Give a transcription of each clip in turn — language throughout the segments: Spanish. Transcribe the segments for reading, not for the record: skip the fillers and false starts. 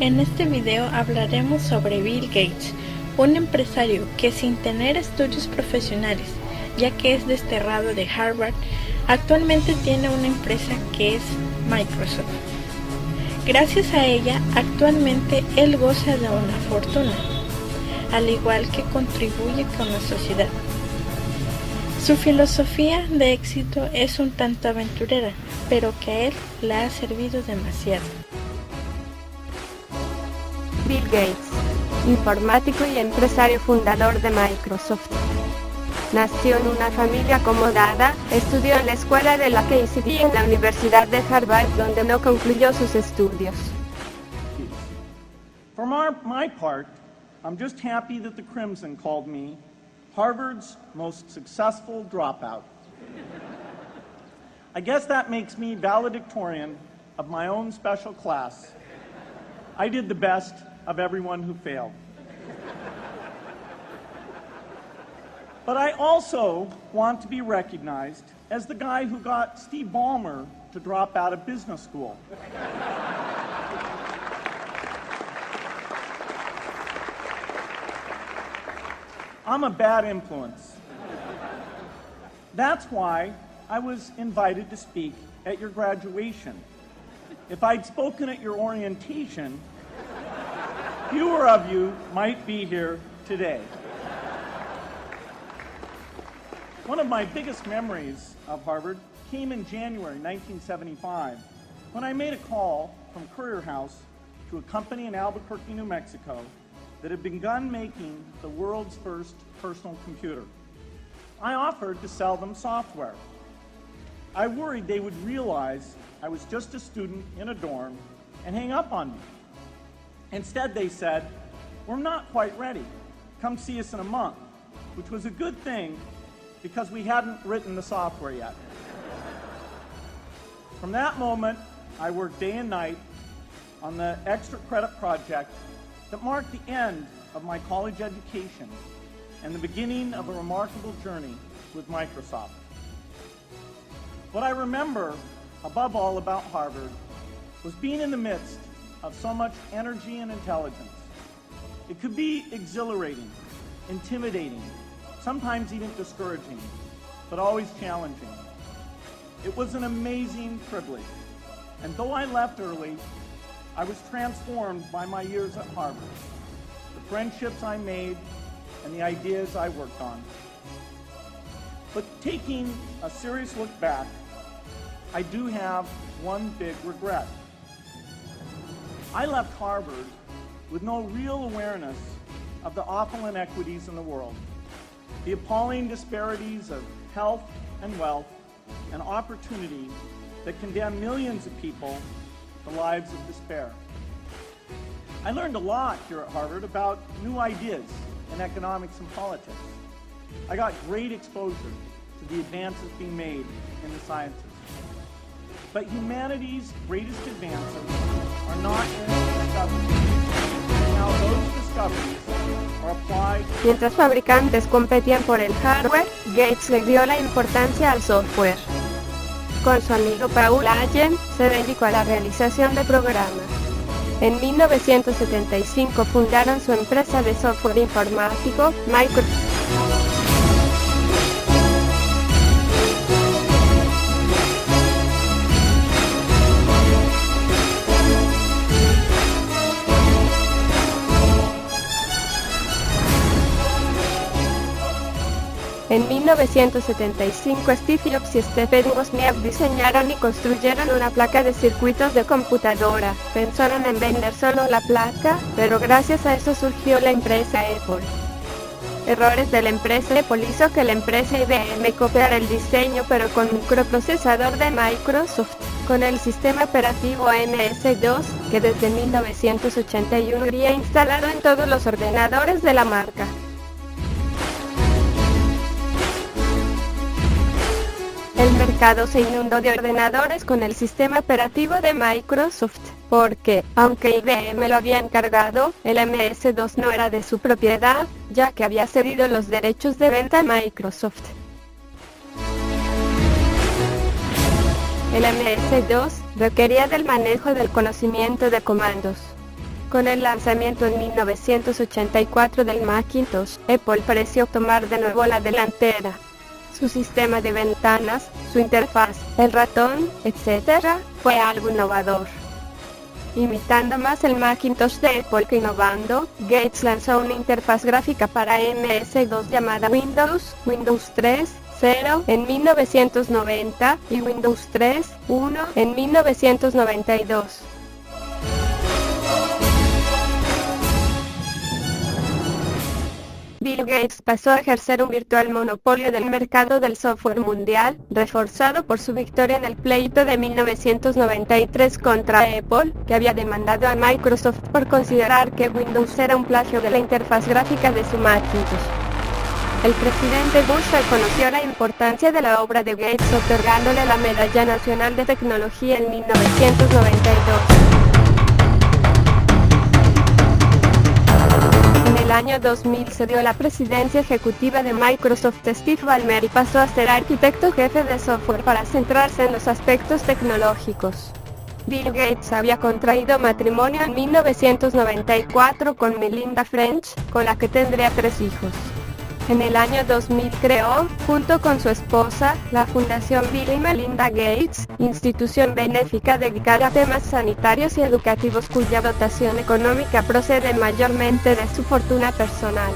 En este video hablaremos sobre Bill Gates, un empresario que sin tener estudios profesionales, ya que es desterrado de Harvard, actualmente tiene una empresa que es Microsoft. Gracias a ella, actualmente él goza de una fortuna, al igual que contribuye con la sociedad. Su filosofía de éxito es un tanto aventurera, pero que a él le ha servido demasiado. Bill Gates, informático y empresario fundador de Microsoft. Nació en una familia acomodada, estudió en la escuela de la KCD y en la Universidad de Harvard, donde no concluyó sus estudios. For my part, I'm just happy that the Crimson called me Harvard's most successful dropout. I guess that makes me valedictorian of my own special class. I did the best of everyone who failed. But I also want to be recognized as the guy who got Steve Ballmer to drop out of business school. I'm a bad influence. That's why I was invited to speak at your graduation. If I'd spoken at your orientation, fewer of you might be here today. One of my biggest memories of Harvard came in January 1975, when I made a call from Courier House to a company in Albuquerque, New Mexico, that had begun making the world's first personal computer. I offered to sell them software. I worried they would realize I was just a student in a dorm and hang up on me. Instead, they said, "We're not quite ready. Come see us in a month," which was a good thing because we hadn't written the software yet. From that moment, I worked day and night on the extra credit project that marked the end of my college education and the beginning of a remarkable journey with Microsoft. What I remember above all about Harvard was being in the midst of so much energy and intelligence. It could be exhilarating, intimidating, sometimes even discouraging, but always challenging. It was an amazing privilege, and though I left early, I was transformed by my years at Harvard, the friendships I made, and the ideas I worked on. But taking a serious look back, I do have one big regret. I left Harvard with no real awareness of the awful inequities in the world, the appalling disparities of health and wealth and opportunity that condemn millions of people to lives of despair. I learned a lot here at Harvard about new ideas in economics and politics. I got great exposure to the advances being made in the sciences. But humanity's greatest advances are not in its discoveries. Now those discoveries are applied. Mientras fabricantes competían por el hardware, Gates le dio la importancia al software. Con su amigo Paul Allen, se dedicó a la realización de programas. En 1975 fundaron su empresa de software informático, Microsoft. En 1975, Steve Jobs y Stephen Wozniak diseñaron y construyeron una placa de circuitos de computadora. Pensaron en vender solo la placa, pero gracias a eso surgió la empresa Apple. Errores de la empresa Apple hizo que la empresa IBM copiara el diseño, pero con microprocesador de Microsoft, con el sistema operativo MS-DOS, que desde 1981 sería instalado en todos los ordenadores de la marca. El mercado se inundó de ordenadores con el sistema operativo de Microsoft, porque, aunque IBM lo había encargado, el MS-DOS no era de su propiedad, ya que había cedido los derechos de venta a Microsoft. El MS-DOS requería del manejo del conocimiento de comandos. Con el lanzamiento en 1984 del Macintosh, Apple pareció tomar de nuevo la delantera. Su sistema de ventanas, su interfaz, el ratón, etc., fue algo innovador. Imitando más el Macintosh de Apple que innovando, Gates lanzó una interfaz gráfica para MS-2 llamada Windows 3.0 en 1990 y Windows 3.1 en 1992. Bill Gates pasó a ejercer un virtual monopolio del mercado del software mundial, reforzado por su victoria en el pleito de 1993 contra Apple, que había demandado a Microsoft por considerar que Windows era un plagio de la interfaz gráfica de su Macintosh. El presidente Bush reconoció la importancia de la obra de Gates otorgándole la Medalla Nacional de Tecnología en 1992. En el año 2000 cedió la presidencia ejecutiva de Microsoft Steve Ballmer y pasó a ser arquitecto jefe de software para centrarse en los aspectos tecnológicos. Bill Gates había contraído matrimonio en 1994 con Melinda French, con la que tendría 3 hijos. En el año 2000 creó, junto con su esposa, la Fundación Bill y Melinda Gates, institución benéfica dedicada a temas sanitarios y educativos cuya dotación económica procede mayormente de su fortuna personal.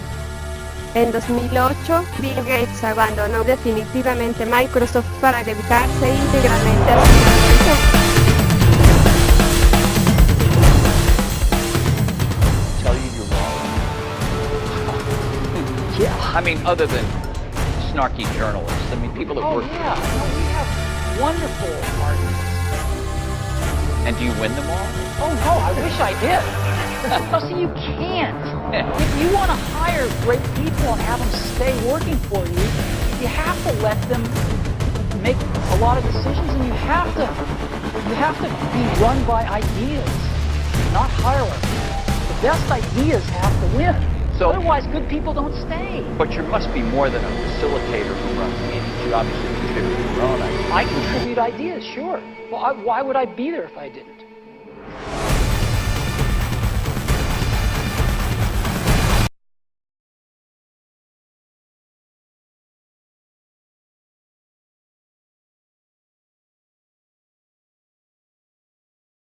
En 2008, Bill Gates abandonó definitivamente Microsoft para dedicarse íntegramente a la finanza. Yeah. I mean, other than snarky journalists. I mean, people that work. Yeah. No, we have wonderful artists. And do you win them all? Oh, no, I wish I did. No, see, you can't. If you want to hire great people and have them stay working for you, you have to let them make a lot of decisions, and you have to be run by ideas, not hierarchy. The best ideas have to win. So, otherwise, good people don't stay. But you must be more than a facilitator who runs meetings. You obviously contribute your own ideas. I contribute ideas, sure. Well, why would I be there if I didn't?